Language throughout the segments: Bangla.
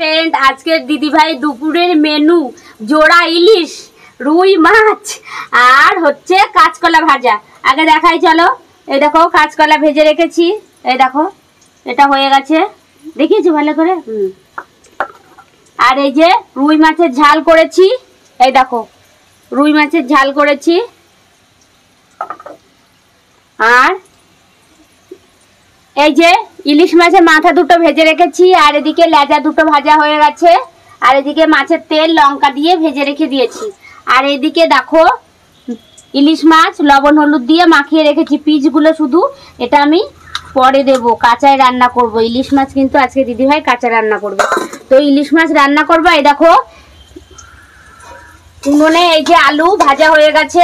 फ्रेंड आज के दीदी भाई दुपुरेर मेनू जोड़ा इलिश रुई माछ और होच्छे काँचकला भाजा। आगे देखाई चलो ये देखो काँचकला भेजे रेखेছি ये देखो এটা হয়ে গেছে দেখিয়েছি ভালো করে। আর এই যে রুই মাছের ঝাল করেছি এই দেখো রুই মাছের ঝাল করেছি আর এই যে ইলিশ মাছের মাথা দুটো ভেজে রেখেছি আর এদিকে লেজা দুটো ভাজা হয়ে গেছে আর এদিকে মাছের তেল লঙ্কা দিয়ে ভেজে রেখে দিয়েছি আর এদিকে দেখো ইলিশ মাছ লবণ হলুদ দিয়ে মাখিয়ে রেখেছি পিসগুলো শুধু এটা আমি পরে দেব কাঁচায় রান্না করব। ইলিশ মাছ কিন্তু আজকে দিদি ভাই কাঁচা রান্না করবে। তো ইলিশ মাছ রান্না করব এই দেখো উনুনে এই যে আলু ভাজা হয়ে গেছে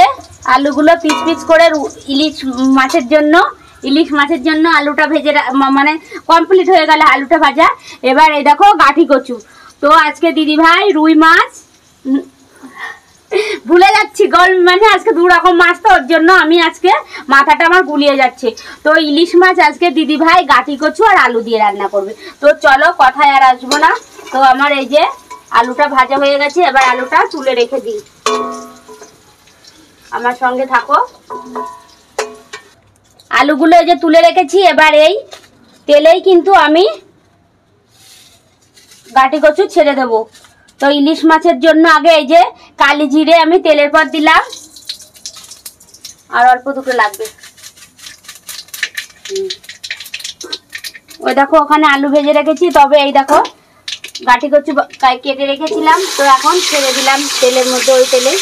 আলুগুলো পিস পিস করে ইলিশ মাছের জন্য আলুটা ভেজে মানে কমপ্লিট হয়ে গেল আলুটা ভাজা। এবার এই দেখো গাঠি কচু। তো আজকে দিদি ভাই রুই মাছ ভুলে যাচ্ছি মানে আজকে দু রকম মাছ তো ওর জন্য আমি আজকে মাথাটা আমার গুলিয়ে যাচ্ছে। তো ইলিশ মাছ আজকে দিদি ভাই গাঠি কচু আর আলু দিয়ে রান্না করবে। তো চলো কথায় আর আসবো না। তো আমার এই যে আলুটা ভাজা হয়ে গেছে এবার আলুটা তুলে রেখে দিই আমার সঙ্গে থাকো। আলুগুলো এই যে তুলে রেখেছি এবার এই তেলেই কিন্তু আমি গাঠি কচু ছেড়ে দেব। তো ইলিশ মাছের জন্য আগে এই যে কালি জিরে আমি তেলের পর দিলাম আর অল্প দুটো লাগবে। ওই দেখো ওখানে আলু ভেজে রেখেছি তবে এই দেখো গাঠি কচু কেটে রেখেছিলাম তো এখন ছেড়ে দিলাম তেলের মধ্যে ওই তেলে।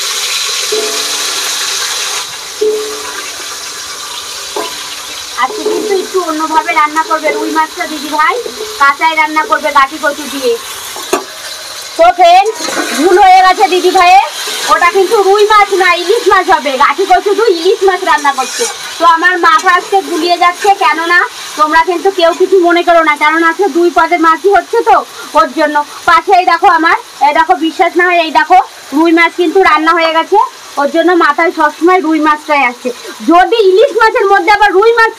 আজকে কিন্তু একটু অন্যভাবে রান্না করবে রুই মাছটা দিদি ভাই কাঁচায় রান্না করবে গাঠি কচু দিয়ে। তো ফ্রেন্ড ভুল হয়ে গেছে দিদি ভাইয়ের ওটা কিন্তু রুই মাছ না ইলিশ মাছ হবে গাঠি কচু দিয়ে ইলিশ মাছ রান্না করছে। তো আমার মাথা আজকে গুলিয়ে যাচ্ছে কেননা তোমরা কিন্তু কেউ কিছু মনে করো না কারণ আজকে দুই পদের মাছই হচ্ছে তো ওর জন্য। পাশে এই দেখো আমার এই দেখো বিশ্বাস না হয় এই দেখো রুই মাছ কিন্তু রান্না হয়ে গেছে ওর জন্য মাথায় সবসময় রুই মাছটাই আসছে। যদি ইলিশ মাছের মধ্যে আবার রুই মাছ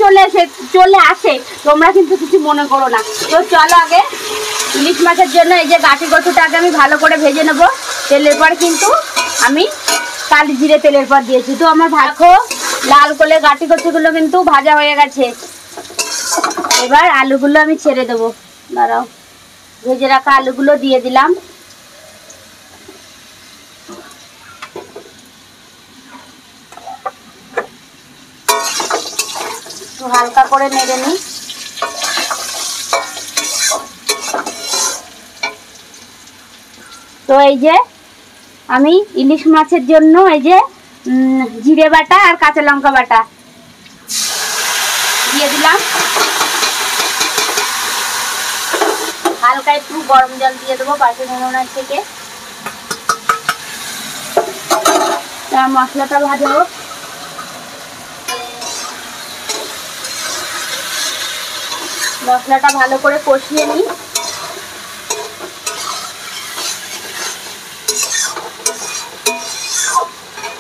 চলে আসে তোমরা কিন্তু কিছু মনে করো না। তো চলো আগে ইলিশ মাছের জন্য এই যে গাঠি কচুটা আগে আমি ভালো করে ভেজে নেব তেলের পর কিন্তু আমি কালি জিরে তেলের পর দিয়েছি। তো আমার ভালো লাল করে গাঠি কচুগুলো কিন্তু ভাজা হয়ে গেছে এবার আলুগুলো আমি ছেড়ে দেবো। দাঁড়াও ভেজে রাখা আলুগুলো দিয়ে দিলাম একটু হালকা করে নেড়ে নিই। তো এই যে আমি ইলিশ মাছের জন্য এই যে জিরে বাটা আর কাঁচা লঙ্কা বাটা দিয়ে দিলাম হালকা একটু গরম জল দিয়ে দেবো পাশে উনুনের থেকে। তার মশলাটা ভাজা হোক মশলাটা ভালো করে কষিয়ে নিই।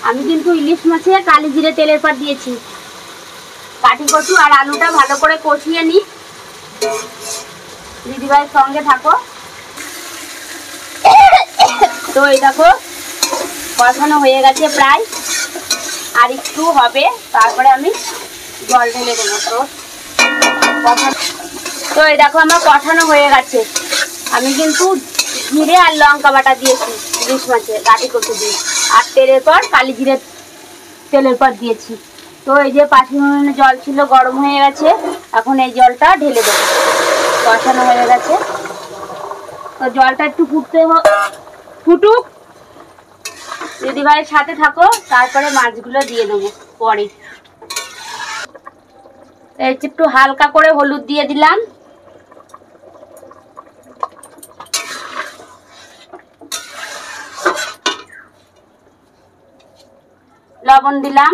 আমি কিন্তু ইলিশ মাছে কালি জিরে তেলের পর দিয়েছি গাঠি কচু আর আলুটা ভালো করে কষিয়ে নিই। দিদিভাইয়ের সঙ্গে থাকো। তো এই দেখো কষানো হয়ে গেছে প্রায় আর একটু হবে তারপরে আমি জল ঢেলে দেবো। তো এই দেখো আমার কষানো হয়ে গেছে আমি কিন্তু জিরে আর লঙ্কা বাটা দিয়েছি ইলিশ মাছে গাঠি কচু দিয়ে আর তেলের পর কালি জিরে তেলের পর দিয়েছি। তো এই যে পাঁচ মিনিট জল ছিল গরম হয়ে গেছে এখন এই জলটা ঢেলে দেবো কষানো হয়ে গেছে। তো জলটা একটু ফুটুক দিদিভাইয়ের সাথে থাকো তারপরে মাছগুলো দিয়ে দেবো পরে। একটু হালকা করে হলুদ দিয়ে দিলাম লবণ দিলাম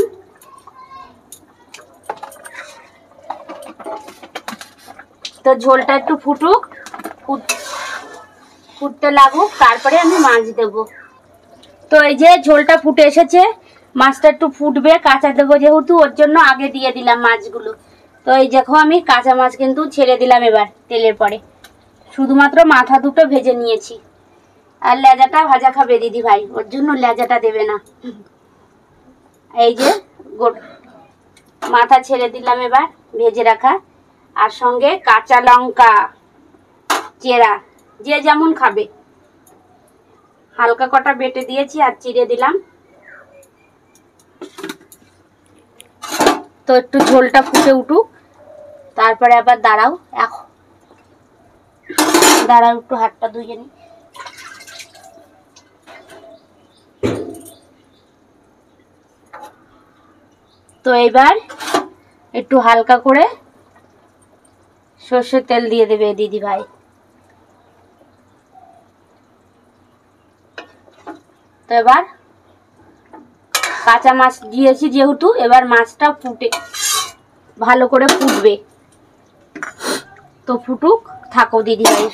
তো ঝোলটা একটু ফুটতে লাগুক তারপরে আমি মাছ দেব। তো এই যে ঝোলটা ফুটে এসেছে মাছটা একটু ফুটবে কাঁচা দেবো যেহেতু ওর জন্য আগে দিয়ে দিলাম মাছগুলো। তো এই দেখো আমি কাঁচা মাছ কিন্তু ছেড়ে দিলাম এবার তেলের পরে শুধুমাত্র মাথা দুটো ভেজে নিয়েছি, আর লেজাটা ভাজা খাবে দিদি ভাই, ওর জন্য লেজাটা দেবে না। এই যে মাথা ছেড়ে দিলাম এবার ভেজে রাখা, আর সঙ্গে কাঁচা লঙ্কা চেরা, যে যেমন খাবে। হালকা কটা বেটে দিয়েছি আর চিড়ে দিলাম। তো একটু ঝোলটা ফুটে উঠুক, তারপরে আবার দাঁড়াও একটু হাতটা ধুয়ে নি। তো এবার একটু হালকা করে সর্ষের তেল দিয়ে দেবে দিদি ভাই। তো এবার কাঁচা মাছ দিয়েছি যেহেতু, এবার মাছটা ভালো করে ফুটবে। তো ফুটুক, থাকো দিদি ভাই।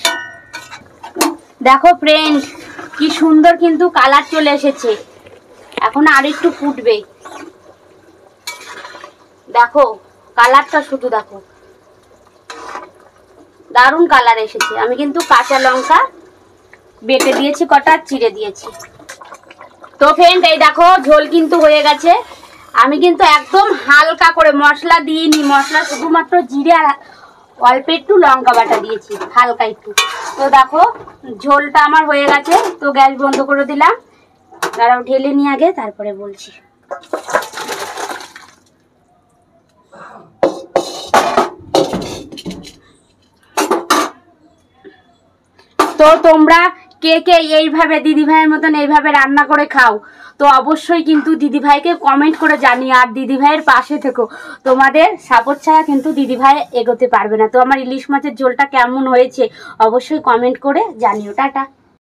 দেখো ফ্রেন্ড, কি সুন্দর কিন্তু কালার চলে এসেছে। এখন আর একটু ফুটবে। দেখো কালারটা, শুধু দেখো, দারুণ কালার এসেছে। আমি কিন্তু কাঁচা লঙ্কা বেটে দিয়েছি কটা, চিড়ে দিয়েছি। তো ফ্রেন্ড এই দেখো ঝোল কিন্তু হয়ে গেছে। আমি কিন্তু একদম হালকা করে মশলা দিইনি, মশলা শুধুমাত্র জিরে আর অল্প একটু লঙ্কা বাটা দিয়েছি, হালকা একটু। তো দেখো ঝোলটা আমার হয়ে গেছে। তো গ্যাস বন্ধ করে দিলাম, দাঁড়াও ঢেলে নিয়ে আগে তারপরে বলছি। তো তোমরা কে কে এইভাবে দিদিভাইয়ের মতন এইভাবে রান্না করে খাও, তো অবশ্যই কিন্তু দিদিভাইকে কমেন্ট করে জানিও। আর দিদিভাইয়ের পাশে থেকো, তোমাদের সাপোর্ট ছাড়া কিন্তু দিদিভাই এগোতে পারবে না। তো আমার ইলিশ মাছের ঝোলটা কেমন হয়েছে অবশ্যই কমেন্ট করে জানিও। টাটা।